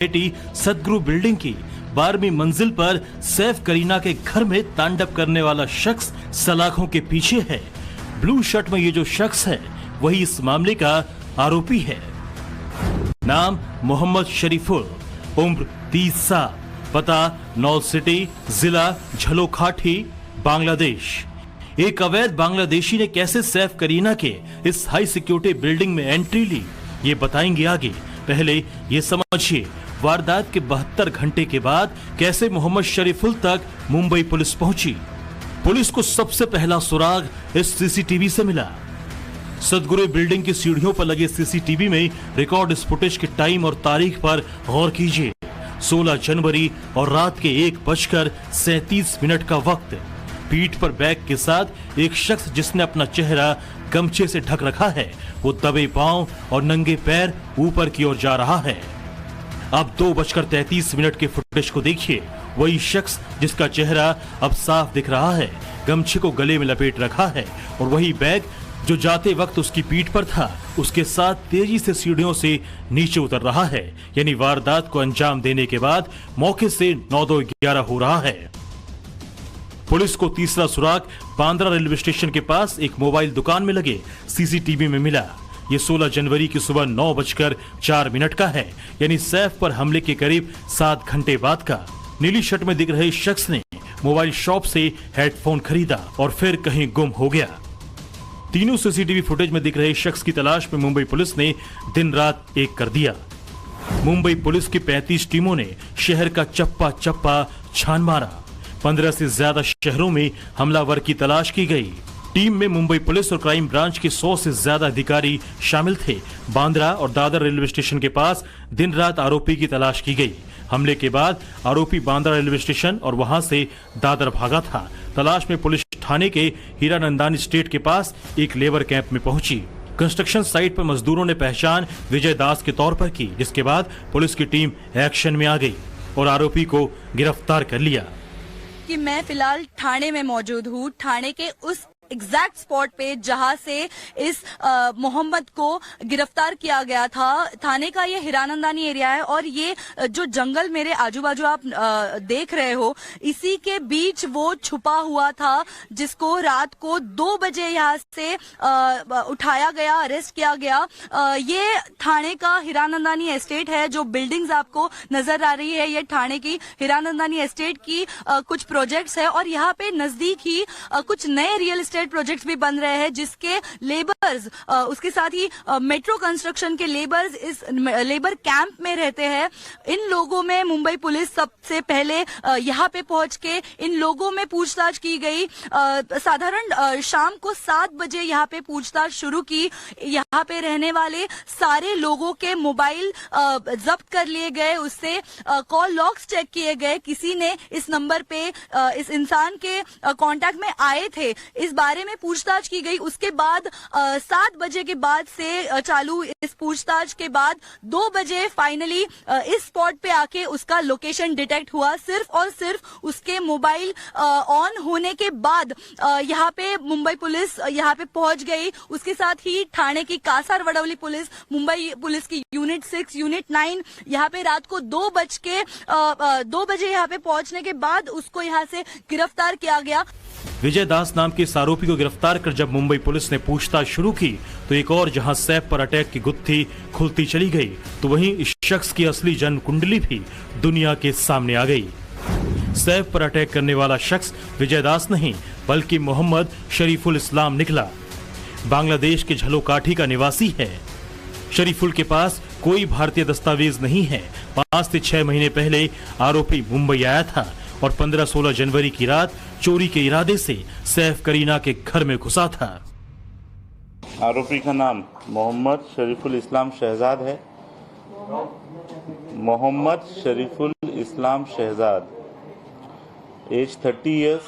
Society सदगुरु building की 12वीं मंजिल पर सैफ करीना के घर में तांडव करने वाला शख्स सलाखों के पीछे है। ब्लू शर्ट में ये जो शख्स है वही इस मामले का आरोपी है। नाम मोहम्मद शरीफुल, उम्र 30 साल, पता नॉल सिटी, जिला झलोखाठी, बांग्लादेश। एक अवैध बांग्लादेशी ने कैसे सैफ करीना के इस हाई सिक्योरिटी बिल्डिंग में एंट्री ली, ये बताएंगे आगे। पहले ये समझिए वारदात के 72 घंटे के बाद कैसे मोहम्मद शरीफुल तक मुंबई पुलिस पहुंची। पुलिस को सबसे पहला सुराग इस सीसीटीवी से मिला। सदगुरु बिल्डिंग की सीढ़ियों पर लगे सीसीटीवी में रिकॉर्ड इस फुटेज के टाइम और तारीख पर गौर कीजिए। 16 जनवरी और रात के 1:37 का वक्त। पीठ पर बैग के साथ एक शख्स जिसने अपना चेहरा गमछे से ढक रखा है, वो दबे पांव और नंगे पैर ऊपर की ओर जा रहा है। अब 2:33 के फुटेज को देखिए। वही शख्स जिसका चेहरा अब साफ दिख रहा है, गमछे को गले में लपेट रखा है, और वही बैग जो जाते वक्त उसकी पीठ पर था, उसके साथ तेजी से सीढ़ियों से नीचे उतर रहा है। यानी वारदात को अंजाम देने के बाद मौके से 9-11 हो रहा है। पुलिस को तीसरा सुराग बांद्रा रेलवे स्टेशन के पास एक मोबाइल दुकान में लगे सीसीटीवी में मिला। ये 16 जनवरी की सुबह 9:04 का है, यानी सैफ पर हमले के करीब 7 घंटे बाद का। नीली शर्ट में दिख रहे इस शख्स ने मोबाइल शॉप से हेडफोन खरीदा और फिर कहीं गुम हो गया। तीनों सीसीटीवी फुटेज में दिख रहे शख्स की तलाश में मुंबई पुलिस ने दिन रात एक कर दिया। मुंबई पुलिस की 35 टीमों ने शहर का चप्पा चप्पा छान मारा। 15 से ज्यादा शहरों में हमलावर की तलाश की गई। टीम में मुंबई पुलिस और क्राइम ब्रांच के 100 से ज्यादा अधिकारी शामिल थे। बांद्रा और दादर रेलवे स्टेशन के पास दिन रात आरोपी की तलाश की गई। हमले के बाद आरोपी बांद्रा रेलवे स्टेशन और वहां से दादर भागा था। तलाश में पुलिस थाने के हीरानंदानी स्टेट के पास एक लेबर कैंप में पहुंची। कंस्ट्रक्शन साइट पर मजदूरों ने पहचान विजय दास के तौर पर की, जिसके बाद पुलिस की टीम एक्शन में आ गई और आरोपी को गिरफ्तार कर लिया। कि मैं फिलहाल थाने में मौजूद हूँ, थाने के उस एग्जैक्ट स्पॉट पे जहां से इस मोहम्मद को गिरफ्तार किया गया था। थाने का ये हीरानंदानी एरिया है और ये जो जंगल मेरे आजू बाजू आप देख रहे हो, इसी के बीच वो छुपा हुआ था, जिसको रात को 2 बजे यहाँ से उठाया गया, अरेस्ट किया गया। ये थाने का हीरानंदानी एस्टेट है। जो बिल्डिंग्स आपको नजर आ रही है, ये थाने की हीरानंदानी एस्टेट की कुछ प्रोजेक्ट्स है और यहाँ पे नजदीक ही कुछ नए रियल एस्टेट प्रोजेक्ट्स भी बन रहे हैं, जिसके लेबर्स, उसके साथ ही मेट्रो कंस्ट्रक्शन के लेबर्स इस लेबर कैंप में रहते हैं। इन लोगों में मुंबई पुलिस सबसे पहले यहाँ पे पहुंच के इन लोगों में पूछताछ की गई। साधारण शाम को 7 बजे यहाँ पे पूछताछ शुरू की। यहाँ पे रहने वाले सारे लोगों के मोबाइल जब्त कर लिए गए, उससे कॉल लॉग्स चेक किए गए। किसी ने इस नंबर पे इस इंसान के कांटेक्ट में आए थे, इस बारे में पूछताछ की गई। उसके बाद 7 बजे के बाद से चालू इस पूछताछ के बाद 2 बजे फाइनली इस स्पॉट पे आके उसका लोकेशन डिटेक्ट हुआ। सिर्फ और सिर्फ उसके मोबाइल ऑन होने के बाद यहाँ पे मुंबई पुलिस यहाँ पे पहुंच गई। उसके साथ ही थाने की कासार वडवली पुलिस, मुंबई पुलिस की यूनिट 6, यूनिट 9 यहाँ पे रात को 2 बजे यहाँ पे पहुंचने के बाद उसको यहाँ से गिरफ्तार किया गया। विजय दास नाम के इस आरोपी को गिरफ्तार कर जब मुंबई पुलिस ने पूछताछ शुरू की तो एक और जहां सैफ पर अटैक की गुत्थी खुलती चली गई, तो वहीं इस शख्स की असली जन्म कुंडली भी दुनिया के सामने आ गई। सैफ पर अटैक करने वाला शख्स विजय दास नहीं बल्कि मोहम्मद शरीफुल इस्लाम निकला। बांग्लादेश के झलोकाठी का निवासी है। शरीफुल के पास कोई भारतीय दस्तावेज नहीं है। 5 से 6 महीने पहले आरोपी मुंबई आया था और 15-16 जनवरी की रात चोरी के इरादे से सैफ करीना के घर में घुसा था। आरोपी का नाम मोहम्मद शरीफुल इस्लाम शहजाद है। मोहम्मद शरीफुल इस्लाम शहजाद, एज 30 इयर्स,